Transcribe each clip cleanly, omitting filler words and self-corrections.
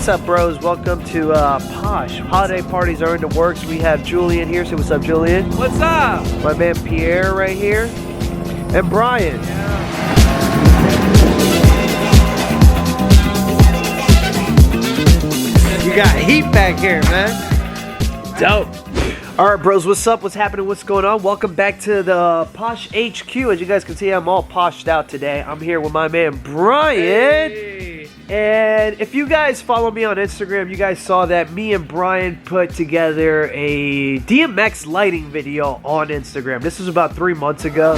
What's up, bros? Welcome to Posh. Holiday parties are in the works. We have Julian here. Say what's up, Julian. What's up? My man Pierre right here. And Brian. You got heat back here, man. Dope. All right, bros, what's up? What's happening? What's going on? Welcome back to the Posh HQ. As you guys can see, I'm all poshed out today. I'm here with my man Brian. Hey. And if you guys follow me on Instagram, you guys saw that me and Brian put together a DMX lighting video on Instagram. This was about 3 months ago.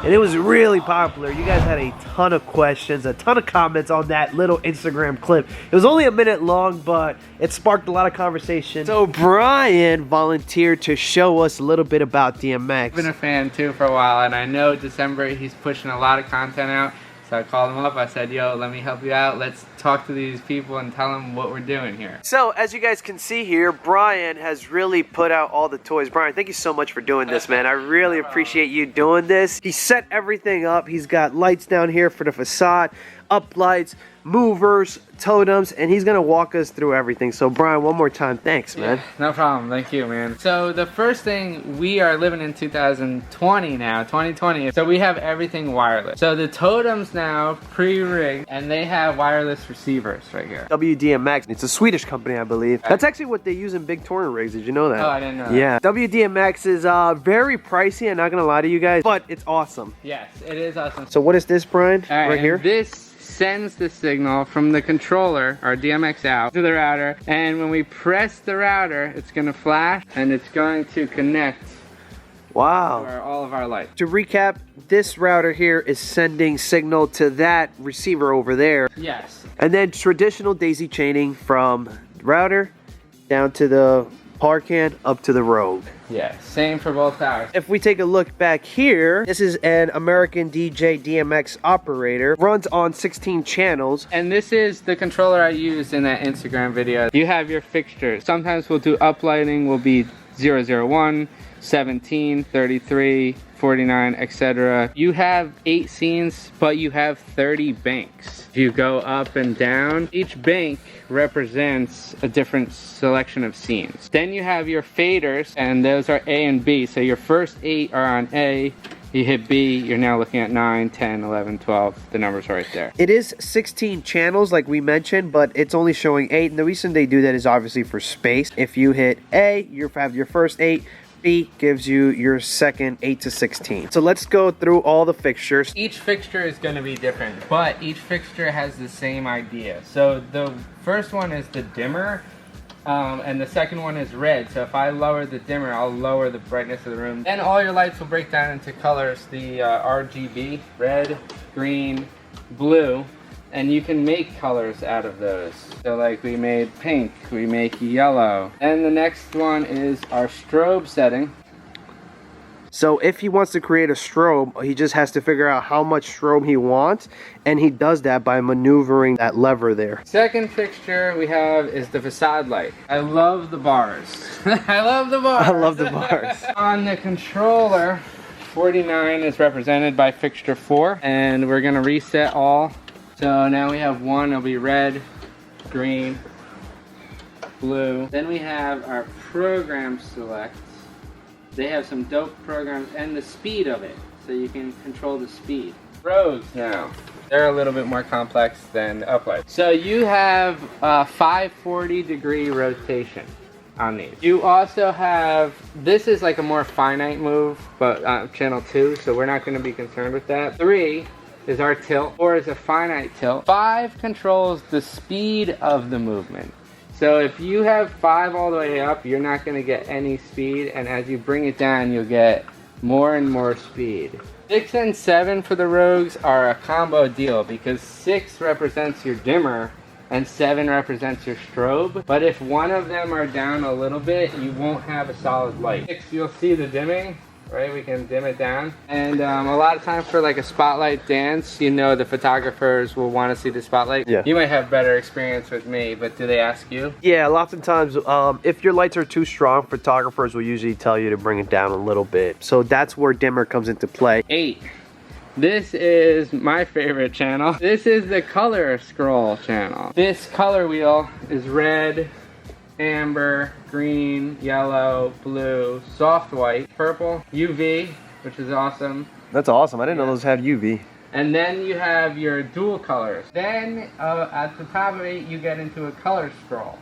And it was really popular. You guys had a ton of questions, a ton of comments on that little Instagram clip. It was only a minute long, but it sparked a lot of conversation. So Brian volunteered to show us a little bit about DMX. I've been a fan too for a while, and I know December he's pushing a lot of content out. So I called him up, I said, yo, let me help you out. Let's talk to these people and tell them what we're doing here. So, as you guys can see here, Brian has really put out all the toys. Brian, thank you so much for doing this, man. I really appreciate you doing this. He set everything up. He's got lights down here for the facade, up lights, movers, totems, and he's gonna walk us through everything. So Brian, one more time, thanks, man. Yeah, no problem, thank you, man. So the first thing, we are living in 2020 now, 2020, so we have everything wireless. So the totems now pre-rigged, and they have wireless receivers right here. WDMX, it's a Swedish company, I believe. That's actually what they use in big touring rigs. Did you know that? Oh, I didn't know that. Yeah, WDMX is very pricey, I'm not gonna lie to you guys, but it's awesome. Yes, it is awesome. So what is this, Brian? All right here? This sends the signal from the controller, our DMX out, to the router, and when we press the router, it's gonna flash and it's going to connect wow. to all of our lights. To recap, this router here is sending signal to that receiver over there. Yes. And then traditional daisy chaining from router down to the power can up to the Rogue. Yeah, same for both towers. If we take a look back here, this is an American DJ DMX operator. Runs on 16 channels. And this is the controller I used in that Instagram video. You have your fixtures. Sometimes we'll do uplighting, will be 001, 17, 33, 49, etc. You have 8 scenes, but you have 30 banks. If you go up and down, each bank represents a different selection of scenes. Then you have your faders, and those are A and B. So your first 8 are on A. You hit B, you're now looking at 9, 10, 11, 12. The numbers are right there. It is 16 channels like we mentioned, but it's only showing 8. And the reason they do that is obviously for space. If you hit A, you have your first 8. B gives you your second 8 to 16. So let's go through all the fixtures. Each fixture is going to be different, but each fixture has the same idea. So the first one is the dimmer, and the second one is red. So if I lower the dimmer, I'll lower the brightness of the room. Then all your lights will break down into colors, the RGB, red, green, blue. And you can make colors out of those. So like we made pink, we make yellow. And the next one is our strobe setting. So if he wants to create a strobe, he just has to figure out how much strobe he wants. And he does that by maneuvering that lever there. Second fixture we have is the facade light. I love the bars. I love the bars. I love the bars. On the controller, 49 is represented by fixture 4. And we're gonna reset all. So now we have one, it'll be red, green, blue. Then we have our program select. They have some dope programs and the speed of it, so you can control the speed. Roads now, they're a little bit more complex than uplight. So you have a 540-degree rotation on these. You also have, this is like a more finite move, but channel 2, so we're not gonna be concerned with that. 3 is our tilt, 4 is a finite tilt. 5 controls the speed of the movement. So if you have 5 all the way up, you're not going to get any speed, and as you bring it down, you'll get more and more speed. 6 and 7 for the Rogues are a combo deal because 6 represents your dimmer and 7 represents your strobe. But if one of them are down a little bit, you won't have a solid light. 6, you'll see the dimming. Right, we can dim it down. And a lot of times for like a spotlight dance, you know the photographers will want to see the spotlight. Yeah. You might have better experience with me, but do they ask you? Yeah, lots of times if your lights are too strong, photographers will usually tell you to bring it down a little bit. So that's where dimmer comes into play. 8 This is my favorite channel. This is the color scroll channel. This color wheel is red, amber, green, yellow, blue, soft white, purple, UV, which is awesome. That's awesome. I didn't know those had UV. And then you have your dual colors. Then at the top of it, you get into a color scroll.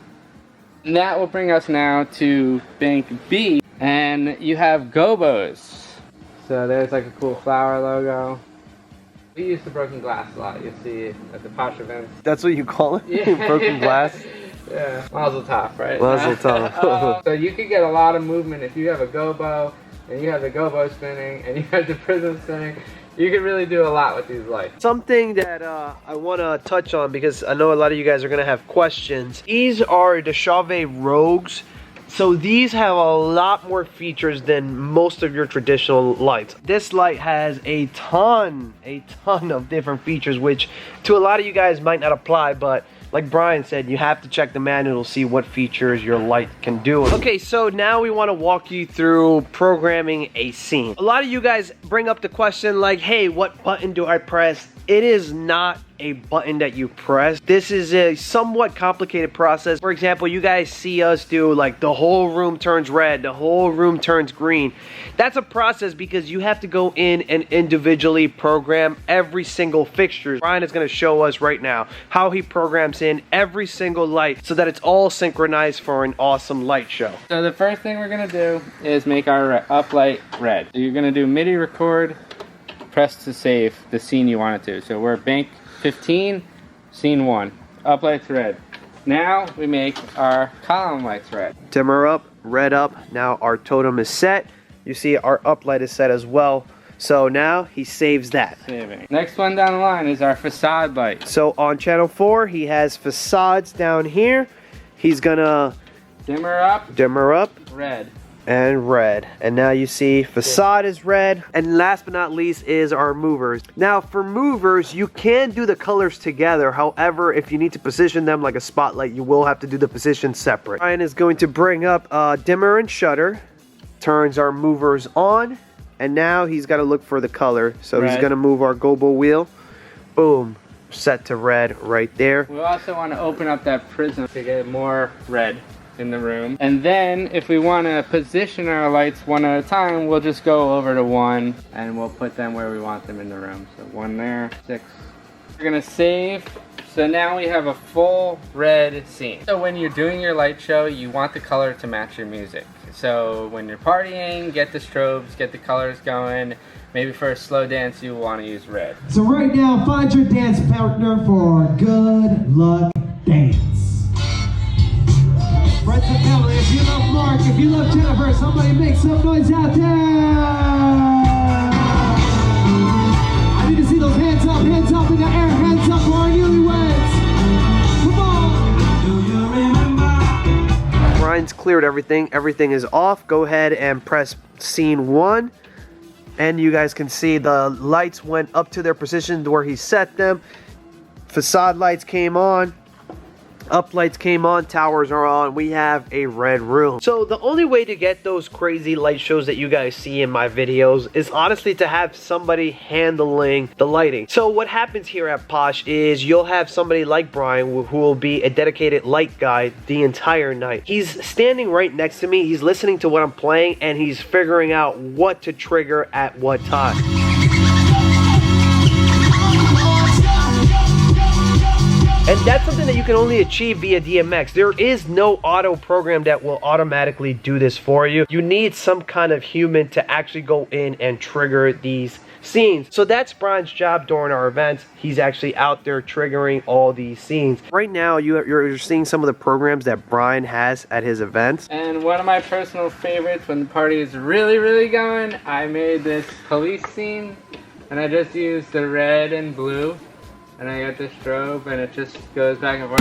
And that will bring us now to bank B. And you have gobos. So there's like a cool flower logo. We use the broken glass a lot. You'll see it at the posh events. That's what you call it? Yeah. Broken glass? Yeah. Mazel tov, right? Mazel tov. So you could get a lot of movement if you have a gobo, and you have the gobo spinning, and you have the prism spinning. You can really do a lot with these lights. Something that I want to touch on, because I know a lot of you guys are going to have questions. These are the Chauvet Rogues. So these have a lot more features than most of your traditional lights. This light has a ton of different features, which to a lot of you guys might not apply, but like Brian said, you have to check the manual to see what features your light can do. Okay, so now we want to walk you through programming a scene. A lot of you guys bring up the question like, hey, what button do I press? It is not a button that you press. This is a somewhat complicated process. For example, you guys see us do like the whole room turns red, the whole room turns green. That's a process because you have to go in and individually program every single fixture. Brian is going to show us right now how he programs in every single light so that it's all synchronized for an awesome light show. So the first thing we're going to do is make our up light red. So you're going to do MIDI record, press to save the scene you want it to. So we're bank 15, scene 1. Up lights red. Now we make our column lights red. Dimmer up, red up. Now our totem is set. You see our up light is set as well. So now he saves that. Saving. Next one down the line is our facade light. So on channel 4, he has facades down here. He's gonna dimmer up, red. And red. And now you see facade is red. And last but not least is our movers. Now for movers, you can do the colors together. However, if you need to position them like a spotlight, you will have to do the position separate. Ryan is going to bring up dimmer and shutter, turns our movers on, and now he's got to look for the color. So red. He's going to move our gobo wheel. Boom. Set to red right there. We also want to open up that prism to get more red in the room. And then if we want to position our lights one at a time, we'll just go over to 1 and we'll put them where we want them in the room. So 1 there, 6. We're gonna save. So now we have a full red scene. So when you're doing your light show, you want the color to match your music. So when you're partying, get the strobes, get the colors going. Maybe for a slow dance, you want to use red. So right now, find your dance partner for Good Luck Dance. Friends and family, if you love Mark, if you love Jennifer, somebody make some noise out there! I need to see those hands up in the air, hands up for our newlyweds! Come on! Do you remember? Brian's cleared everything. Everything is off. Go ahead and press scene 1. And you guys can see the lights went up to their position where he set them. Facade lights came on. Up lights came on, towers are on, we have a red room. So the only way to get those crazy light shows that you guys see in my videos is honestly to have somebody handling the lighting. So what happens here at Posh is you'll have somebody like Brian who will be a dedicated light guy the entire night. He's standing right next to me, he's listening to what I'm playing, and he's figuring out what to trigger at what time. And that's something that you can only achieve via DMX. There is no auto program that will automatically do this for you. You need some kind of human to actually go in and trigger these scenes. So that's Brian's job during our events. He's actually out there triggering all these scenes. Right now, you're seeing some of the programs that Brian has at his events. And one of my personal favorites when the party is really, really going, I made this police scene, and I just used the red and blue. And I got this strobe, and it just goes back and forth.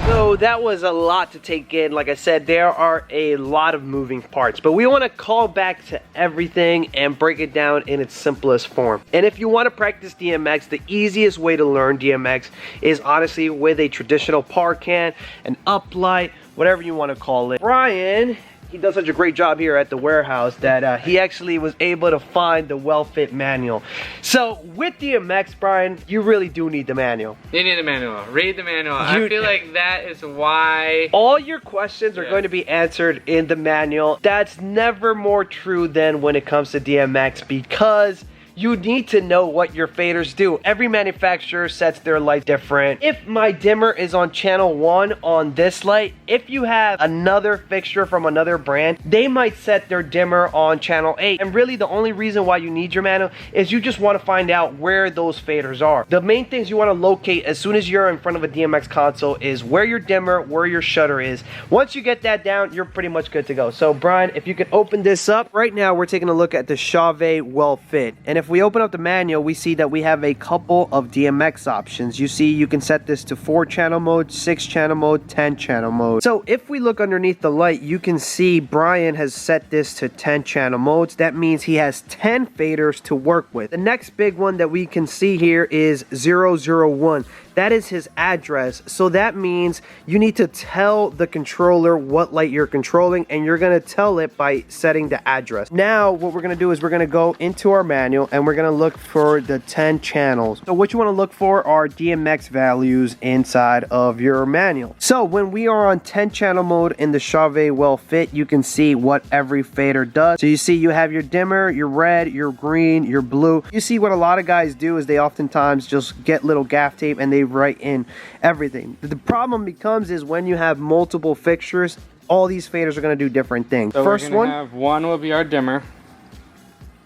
So that was a lot to take in. Like I said, there are a lot of moving parts, but we want to call back to everything and break it down in its simplest form. And if you want to practice DMX, the easiest way to learn DMX is honestly with a traditional par can, an uplight, whatever you want to call it. Brian he does such a great job here at the warehouse that he actually was able to find the well-fit manual. So with DMX, Brian, you really do need the manual. You need the manual. Read the manual. I feel like that is why all your questions are going to be answered in the manual. That's never more true than when it comes to DMX, because you need to know what your faders do. Every manufacturer sets their light different. If my dimmer is on channel 1 on this light, if you have another fixture from another brand, they might set their dimmer on channel 8. And really the only reason why you need your manual is you just want to find out where those faders are. The main things you want to locate as soon as you're in front of a DMX console is where your dimmer, where your shutter is. Once you get that down, you're pretty much good to go. So Brian, if you could open this up. Right now we're taking a look at the Facade well fit. And if we open up the manual, we see that we have a couple of DMX options. You see, you can set this to 4-channel mode, 6-channel mode, 10-channel mode. So if we look underneath the light, you can see Brian has set this to 10-channel modes. That means he has 10 faders to work with. The next big one that we can see here is 001. That is his address. So that means you need to tell the controller what light you're controlling, and you're going to tell it by setting the address. Now what we're going to do is we're going to go into our manual and we're going to look for the 10 channels. So what you want to look for are DMX values inside of your manual. So when we are on 10 channel mode in the Facade well fit, you can see what every fader does. So you see you have your dimmer, your red, your green, your blue. You see what a lot of guys do is they oftentimes just get little gaff tape and they write in everything. The problem becomes is when you have multiple fixtures, all these faders are going to do different things. So first we're gonna have 1 will be our dimmer,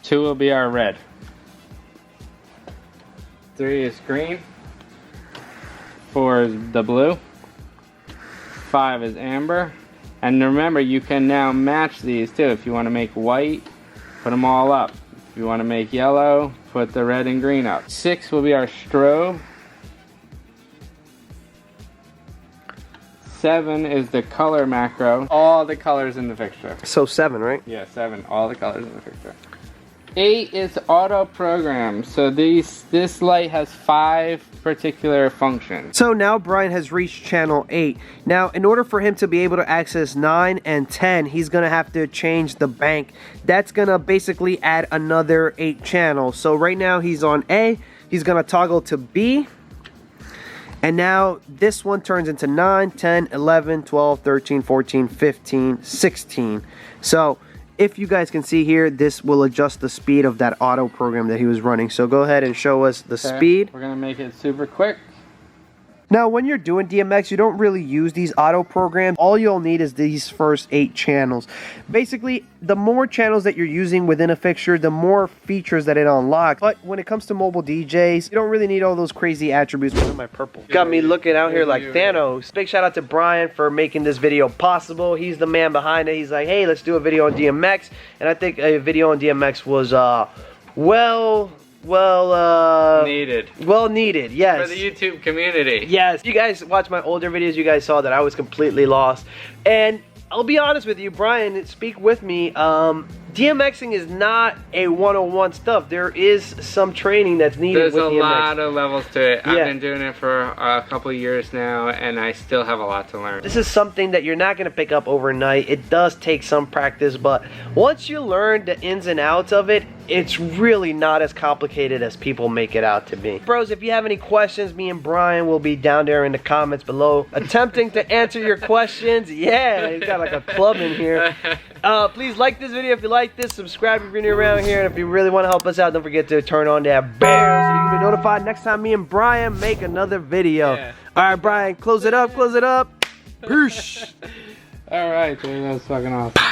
2 will be our red, 3 is green, 4 is the blue, 5 is amber, and remember you can now match these too. If you want to make white, put them all up. If you want to make yellow, put the red and green up. 6 will be our strobe. 7 is the color macro. All the colors in the fixture. So 7, right? Yeah, 7. All the colors in the fixture. 8 is auto program. So this light has 5 particular functions. So now Brian has reached channel 8. Now in order for him to be able to access 9 and 10, he's going to have to change the bank. That's going to basically add another 8 channels. So right now he's on A. He's going to toggle to B. And now this one turns into 9, 10, 11, 12, 13, 14, 15, 16. So if you guys can see here, this will adjust the speed of that auto program that he was running. So go ahead and show us the speed. We're going to make it super quick. Now, when you're doing DMX, you don't really use these auto programs. All you'll need is these first 8 channels. Basically, the more channels that you're using within a fixture, the more features that it unlocks. But when it comes to mobile DJs, you don't really need all those crazy attributes. Look at my purple. Got me looking out here like Thanos. Big shout out to Brian for making this video possible. He's the man behind it. He's like, hey, let's do a video on DMX. And I think a video on DMX was, well needed, yes. For the YouTube community. Yes. You guys watch my older videos, you guys saw that I was completely lost. And I'll be honest with you, Brian, speak with me. DMXing is not a 101 stuff. There is some training that's needed with DMX. There's a lot of levels to it. I've been doing it for a couple of years now, and I still have a lot to learn. This is something that you're not going to pick up overnight. It does take some practice, but once you learn the ins and outs of it, it's really not as complicated as people make it out to be. Bros, if you have any questions, me and Brian will be down there in the comments below attempting to answer your questions. Yeah, he's got like a club in here. Please like this video if you like this, subscribe if you're new around here, and if you really want to help us out, don't forget to turn on that bell so you can be notified next time me and Brian make another video. Yeah. Alright, Brian, close it up, close it up. Peace. Alright, dude, that was fucking awesome.